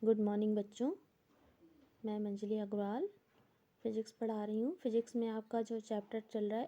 Good morning बच्चों। मैं मंजली Agarwal physics पढ़ा रही हूँ। फ़िज़िक्स में आपका जो चैप्टर चल रहा है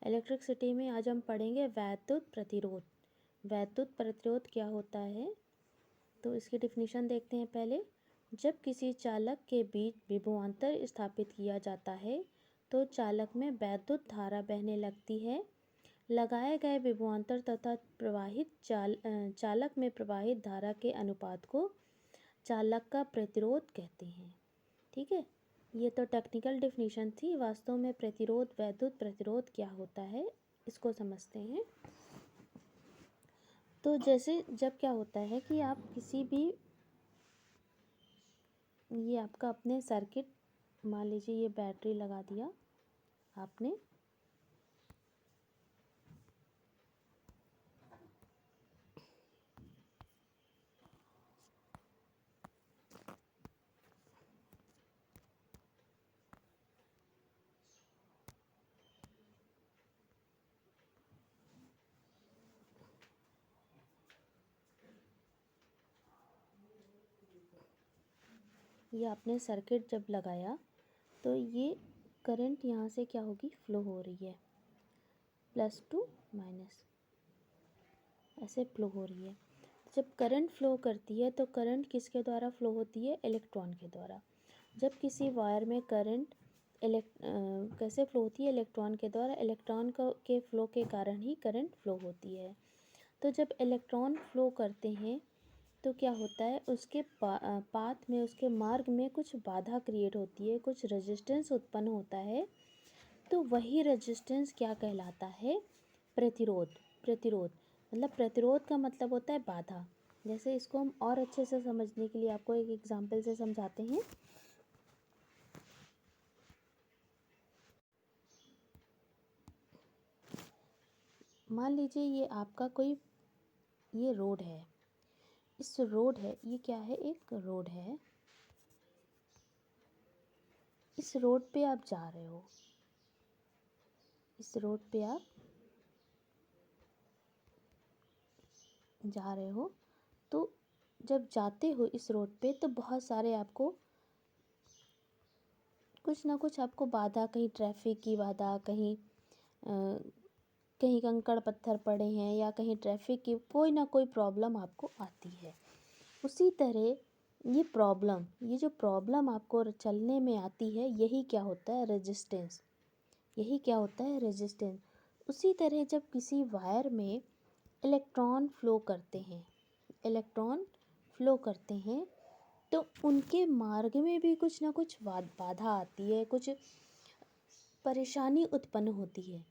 इलेक्ट्रिसिटी में आज हम पढ़ेंगे वैद्युत प्रतिरोध। वैद्युत प्रतिरोध क्या होता है, तो इसकी डिफिनीशन देखते हैं पहले। जब किसी चालक के बीच विभवांतर स्थापित किया जाता है तो चालक में वैद्युत धारा बहने लगती है। लगाए गए विभवांतर तथा चालक में प्रवाहित धारा के अनुपात को चालक का प्रतिरोध कहते हैं। ठीक है, ये तो टेक्निकल डेफिनेशन थी। वास्तव में प्रतिरोध, वैद्युत प्रतिरोध क्या होता है, इसको समझते हैं। तो जैसे जब क्या होता है कि आप किसी भी, ये आपका अपने सर्किट, मान लीजिए ये बैटरी लगा दिया आपने, ये आपने सर्किट जब लगाया तो ये करंट यहाँ से क्या होगी, फ्लो हो रही है, प्लस टू माइनस ऐसे फ्लो हो रही है। जब करंट फ्लो करती है तो करंट किसके द्वारा फ्लो होती है, इलेक्ट्रॉन के द्वारा। जब किसी वायर में करंट कैसे फ्लो होती है, इलेक्ट्रॉन के द्वारा। इलेक्ट्रॉन के फ्लो के कारण ही करंट फ्लो होती है। तो जब इलेक्ट्रॉन फ्लो करते हैं तो क्या होता है, उसके पाथ में, उसके मार्ग में कुछ बाधा क्रिएट होती है, कुछ रेजिस्टेंस उत्पन्न होता है। तो वही रेजिस्टेंस क्या कहलाता है, प्रतिरोध। प्रतिरोध मतलब, प्रतिरोध का मतलब होता है बाधा। जैसे इसको हम और अच्छे से समझने के लिए आपको एक एग्जांपल से समझाते हैं। मान लीजिए ये आपका कोई, ये रोड है, इस रोड है, ये क्या है, एक रोड है। इस रोड पे आप जा रहे हो, इस रोड पे आप जा रहे हो, तो जब जाते हो इस रोड पे तो बहुत सारे आपको कुछ ना कुछ आपको बाधा, कहीं ट्रैफिक की बाधा, कहीं कंकड़ पत्थर पड़े हैं, या कहीं ट्रैफिक की कोई ना कोई प्रॉब्लम आपको आती है। उसी तरह ये जो प्रॉब्लम आपको चलने में आती है, यही क्या होता है, रेजिस्टेंस। यही क्या होता है, रेजिस्टेंस। उसी तरह जब किसी वायर में इलेक्ट्रॉन फ्लो करते हैं, इलेक्ट्रॉन फ्लो करते हैं तो उनके मार्ग में भी कुछ ना कुछ बाधा आती है, कुछ परेशानी उत्पन्न होती है।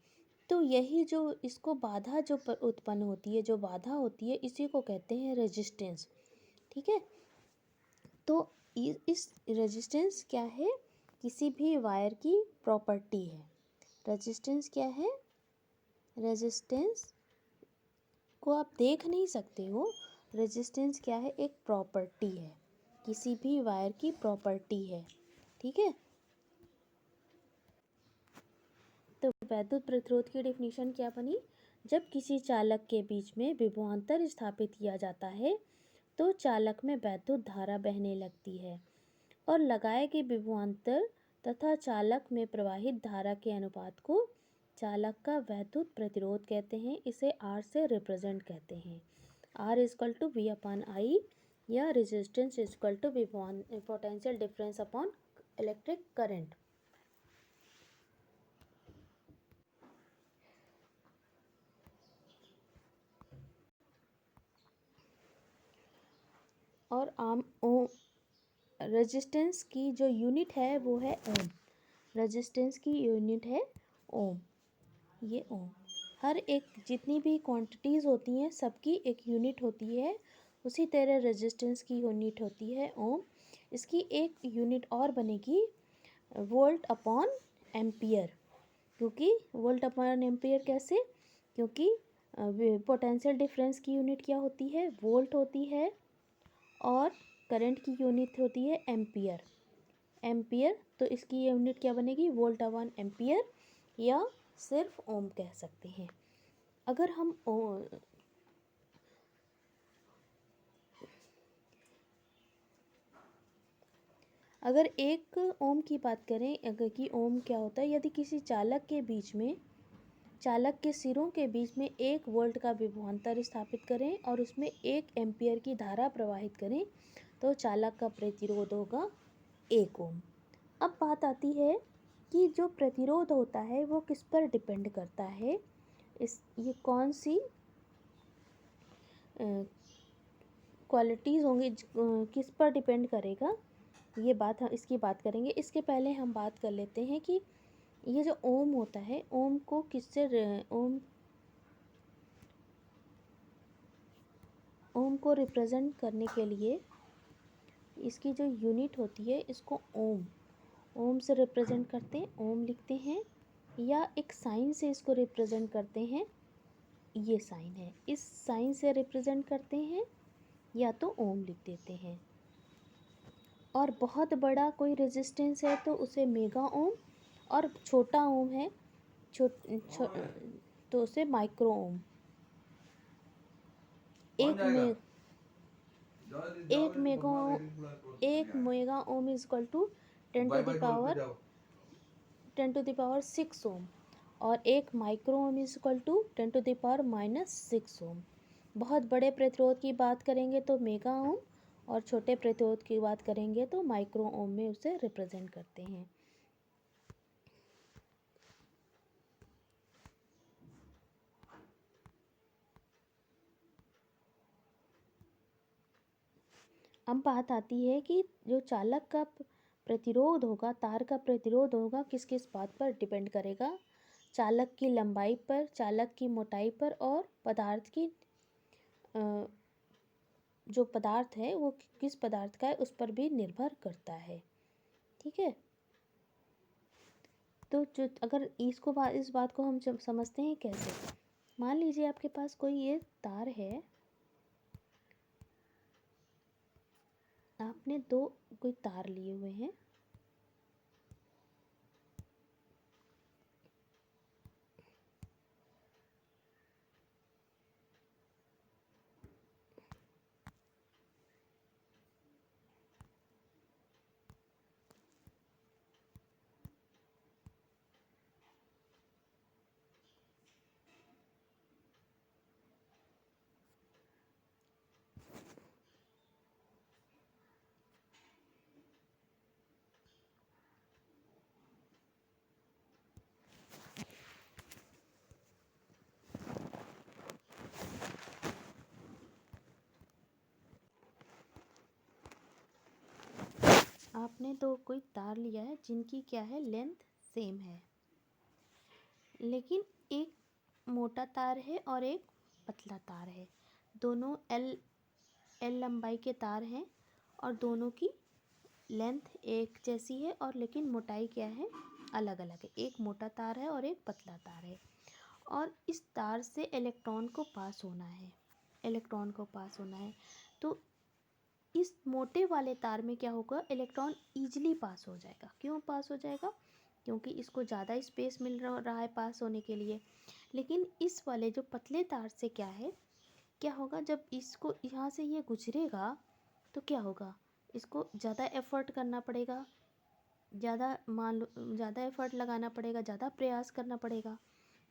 तो यही जो इसको बाधा जो उत्पन्न होती है, जो बाधा होती है, इसी को कहते हैं रेजिस्टेंस। ठीक है, तो इस रेजिस्टेंस क्या है, किसी भी वायर की प्रॉपर्टी है। रेजिस्टेंस क्या है, रेजिस्टेंस को आप देख नहीं सकते हो। रेजिस्टेंस क्या है, एक प्रॉपर्टी है, किसी भी वायर की प्रॉपर्टी है। ठीक है, तो वैद्युत प्रतिरोध की डेफिनेशन क्या बनी, जब किसी चालक के बीच में विभवांतर स्थापित किया जाता है तो चालक में वैद्युत धारा बहने लगती है, और लगाए गए विभवांतर तथा चालक में प्रवाहित धारा के अनुपात को चालक का वैद्युत प्रतिरोध कहते हैं। इसे R से रिप्रेजेंट करते हैं। R equal to V upon I, या resistance equal to potential difference upon electric current. और रेजिस्टेंस की जो यूनिट है वो है ओम। रेजिस्टेंस की यूनिट है ओम, ये ओम। हर एक, जितनी भी क्वांटिटीज़ होती हैं सबकी एक यूनिट होती है। उसी तरह रेजिस्टेंस की यूनिट होती है ओम। इसकी एक यूनिट और बनेगी वोल्ट अपॉन एम्पियर। क्योंकि वोल्ट अपॉन एम्पियर कैसे, क्योंकि पोटेंशियल डिफरेंस की यूनिट क्या होती है, वोल्ट होती है, और करंट की यूनिट होती है एम्पियर। एम्पियर, तो इसकी यूनिट क्या बनेगी, वोल्ट अपॉन एम्पियर, या सिर्फ ओम कह सकते हैं। अगर हम अगर एक ओम की बात करें, अगर कि ओम क्या होता है, यदि किसी चालक के सिरों के बीच में 1 वोल्ट का विभवांतर स्थापित करें और उसमें 1 एम्पियर की धारा प्रवाहित करें तो चालक का प्रतिरोध होगा 1 ओम। अब बात आती है कि जो प्रतिरोध होता है वो किस पर डिपेंड करता है, ये कौन सी क्वालिटीज़ होंगी, किस पर डिपेंड करेगा, ये बात हम इसकी बात करेंगे। इसके पहले हम बात कर लेते हैं कि ये जो ओम होता है, ओम को ओम को रिप्रेजेंट करने के लिए इसकी जो यूनिट होती है इसको ओम से रिप्रेजेंट करते हैं, ओम लिखते हैं, या एक साइन से इसको रिप्रेजेंट करते हैं, ये साइन है, इस साइन से रिप्रेजेंट करते हैं, या तो ओम लिख देते हैं। और बहुत बड़ा कोई रेजिस्टेंस है तो उसे मेगा ओम, और छोटा ओम है तो उसे माइक्रो ओम। एक mega ohm is equal to 10 to the power 6 ohm, और एक micro ohm is equal to 10 to the power -6 ohm. बहुत बड़े प्रतिरोध की बात करेंगे तो मेगा ओम, और छोटे प्रतिरोध की बात करेंगे तो माइक्रो ओम में उसे रिप्रेजेंट करते हैं। अब बात आती है कि जो चालक का प्रतिरोध होगा, तार का प्रतिरोध होगा, किस किस बात पर डिपेंड करेगा, चालक की लंबाई पर, चालक की मोटाई पर, और पदार्थ की जो पदार्थ है वो किस पदार्थ का है उस पर भी निर्भर करता है। ठीक है, तो जो अगर इस बात को हम जब समझते हैं कैसे, मान लीजिए आपके पास कोई ये तार है, आपने कोई तार लिए हुए हैं, आपने कोई तार लिया है जिनकी क्या है, लेंथ सेम है, लेकिन एक मोटा तार है और एक पतला तार है, दोनों एल लंबाई के तार हैं, और दोनों की लेंथ एक जैसी है, और लेकिन मोटाई क्या है, अलग अलग है, एक मोटा तार है और एक पतला तार है, और इस तार से इलेक्ट्रॉन को पास होना है, तो इस मोटे वाले तार में क्या होगा, इलेक्ट्रॉन ईजिली पास हो जाएगा। क्यों पास हो जाएगा, क्योंकि इसको ज़्यादा स्पेस मिल रहा है पास होने के लिए। लेकिन इस वाले जो पतले तार से क्या होगा, जब इसको यहाँ से ये गुजरेगा तो क्या होगा, इसको ज़्यादा एफर्ट करना पड़ेगा, ज़्यादा एफर्ट लगाना पड़ेगा, ज़्यादा प्रयास करना पड़ेगा,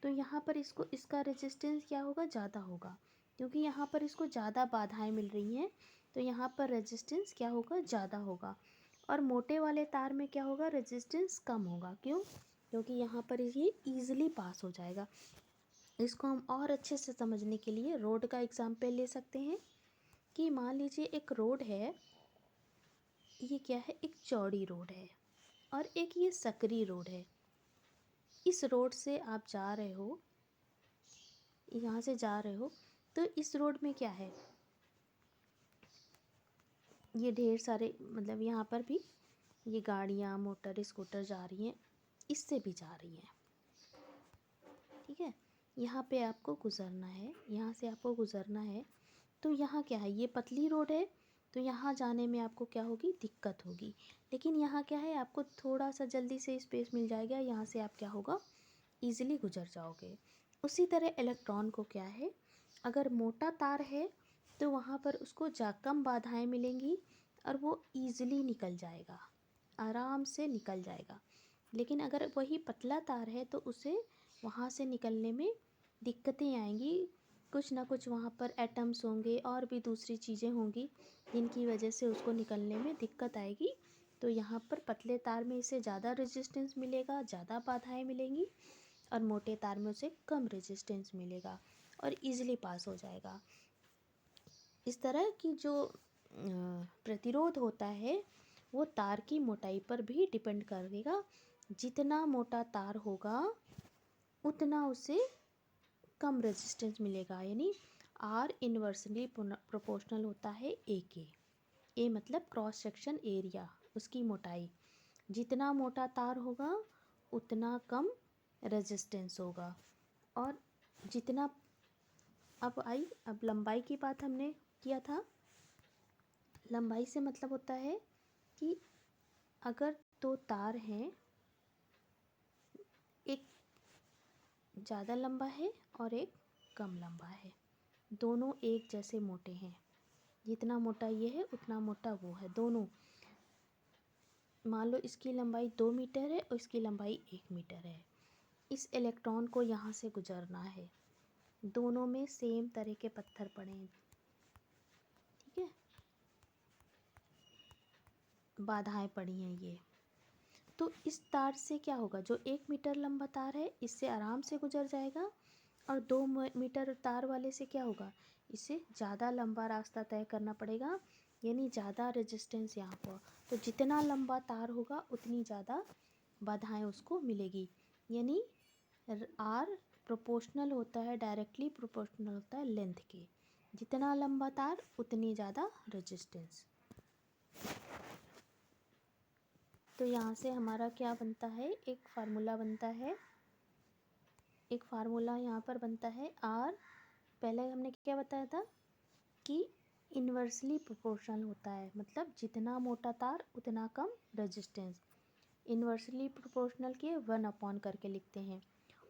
तो यहाँ पर इसका रेजिस्टेंस क्या होगा, ज़्यादा होगा, क्योंकि यहाँ पर इसको ज़्यादा बाधाएं मिल रही हैं, तो यहाँ पर रेजिस्टेंस क्या होगा, ज़्यादा होगा। और मोटे वाले तार में क्या होगा, रेजिस्टेंस कम होगा। क्यों, क्योंकि यहाँ पर ये ईजिली पास हो जाएगा। इसको हम और अच्छे से समझने के लिए रोड का एग्जाम्पल ले सकते हैं, कि मान लीजिए एक रोड है, ये क्या है, एक चौड़ी रोड है, और एक ये सकरी रोड है। इस रोड से आप जा रहे हो, यहाँ से जा रहे हो, तो इस रोड में क्या है, ये ढेर सारे, मतलब यहाँ पर भी ये गाड़ियाँ, मोटर, स्कूटर जा रही हैं, इससे भी जा रही हैं। ठीक है, यहाँ पे आपको गुज़रना है, यहाँ से आपको गुज़रना है, तो यहाँ क्या है, ये पतली रोड है, तो यहाँ जाने में आपको क्या होगी, दिक्कत होगी। लेकिन यहाँ क्या है, आपको थोड़ा सा जल्दी से स्पेस मिल जाएगा, यहाँ से आप क्या होगा, ईजिली गुजर जाओगे। उसी तरह इलेक्ट्रॉन को क्या है, अगर मोटा तार है तो वहाँ पर उसको कम बाधाएं मिलेंगी और वो ईजिली निकल जाएगा। आराम से निकल जाएगा। लेकिन अगर वही पतला तार है तो उसे वहाँ से निकलने में दिक्कतें आएंगी। कुछ ना कुछ वहाँ पर एटम्स होंगे और भी दूसरी चीज़ें होंगी जिनकी वजह से उसको निकलने में दिक्कत आएगी। तो यहाँ पर पतले तार में इसे ज़्यादा रेजिस्टेंस मिलेगा, ज़्यादा बाधाएं मिलेंगी, और मोटे तार में उसे कम रेजिस्टेंस मिलेगा और इजीली पास हो जाएगा। इस तरह की जो प्रतिरोध होता है वो तार की मोटाई पर भी डिपेंड करेगा। जितना मोटा तार होगा उतना उसे कम रेजिस्टेंस मिलेगा, यानी आर इन्वर्सली प्रोपोर्शनल होता है ए के। ए मतलब क्रॉस सेक्शन एरिया, उसकी मोटाई। जितना मोटा तार होगा उतना कम रेजिस्टेंस होगा। और जितना अब लंबाई की बात हमने किया था। लंबाई से मतलब होता है कि अगर दो तार हैं, एक ज़्यादा लंबा है और एक कम लंबा है, दोनों एक जैसे मोटे हैं, जितना मोटा ये है उतना मोटा वो है, दोनों। मान लो इसकी लंबाई 2 मीटर है और इसकी लंबाई 1 मीटर है। इस इलेक्ट्रॉन को यहाँ से गुजरना है, दोनों में सेम तरह के पत्थर पड़े हैं, ठीक है, बाधाएं पड़ी हैं ये। तो इस तार से क्या होगा, जो 1 मीटर लंबा तार है इससे आराम से गुजर जाएगा, और 2 मीटर तार वाले से क्या होगा, इसे ज़्यादा लंबा रास्ता तय करना पड़ेगा, यानी ज़्यादा रेजिस्टेंस यहाँ पर। तो जितना लंबा तार होगा उतनी ज़्यादा बाधाएं उसको मिलेगी, यानी आर प्रोपोर्शनल होता है, डायरेक्टली प्रोपोर्शनल होता है लेंथ के। जितना लंबा तार उतनी ज़्यादा रेजिस्टेंस। तो यहाँ से हमारा क्या बनता है, एक फार्मूला बनता है, एक फार्मूला यहाँ पर बनता है आर। पहले हमने क्या बताया था कि इन्वर्सली प्रोपोर्शनल होता है, मतलब जितना मोटा तार उतना कम रेजिस्टेंस। इन्वर्सली प्रोपोर्शनल के 1 करके लिखते हैं,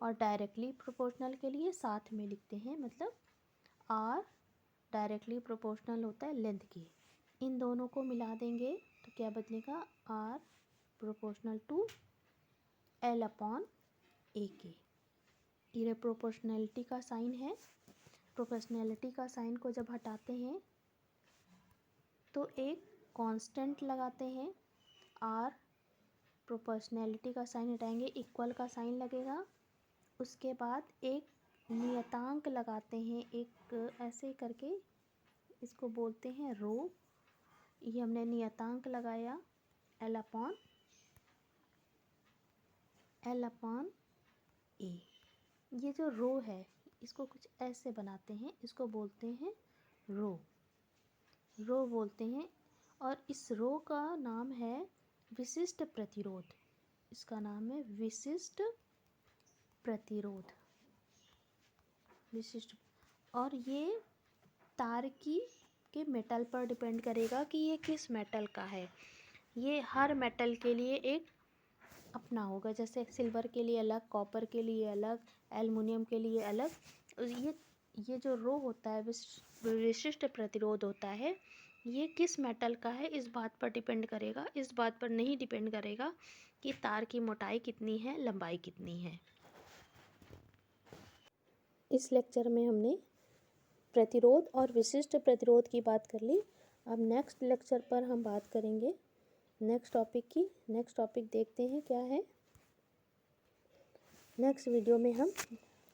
और डायरेक्टली प्रोपोर्शनल के लिए साथ में लिखते हैं, मतलब आर डायरेक्टली प्रोपोर्शनल होता है लेंथ के। इन दोनों को मिला देंगे तो क्या बदलेगा, R proportional to L upon A के। ये प्रोपोर्शनैलिटी का साइन है। प्रोपोर्शनैलिटी का साइन को जब हटाते हैं तो एक कांस्टेंट लगाते हैं, आर प्रोपोर्शनैलिटी का साइन हटाएंगे, इक्वल का साइन लगेगा। उसके बाद एक नियतांक लगाते हैं, एक ऐसे करके, इसको बोलते हैं रो। ये हमने नियतांक लगाया एल अपॉन ए। ये जो रो है इसको कुछ ऐसे बनाते हैं, इसको बोलते हैं रो बोलते हैं। और इस रो का नाम है विशिष्ट प्रतिरोध। इसका नाम है विशिष्ट प्रतिरोध, विशिष्ट। और ये तार के मेटल पर डिपेंड करेगा कि ये किस मेटल का है। ये हर मेटल के लिए एक अपना होगा, जैसे सिल्वर के लिए अलग, कॉपर के लिए अलग, एल्युमिनियम के लिए अलग। ये जो रो होता है, विशिष्ट प्रतिरोध होता है, ये किस मेटल का है इस बात पर डिपेंड करेगा। इस बात पर नहीं डिपेंड करेगा कि तार की मोटाई कितनी है, लंबाई कितनी है। इस लेक्चर में हमने प्रतिरोध और विशिष्ट प्रतिरोध की बात कर ली। अब नेक्स्ट लेक्चर पर हम बात करेंगे नेक्स्ट टॉपिक की। नेक्स्ट टॉपिक देखते हैं क्या है। नेक्स्ट वीडियो में हम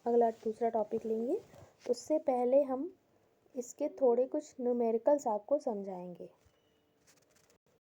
अगला दूसरा टॉपिक लेंगे। उससे पहले हम इसके थोड़े कुछ न्यूमेरिकल्स आपको समझाएंगे।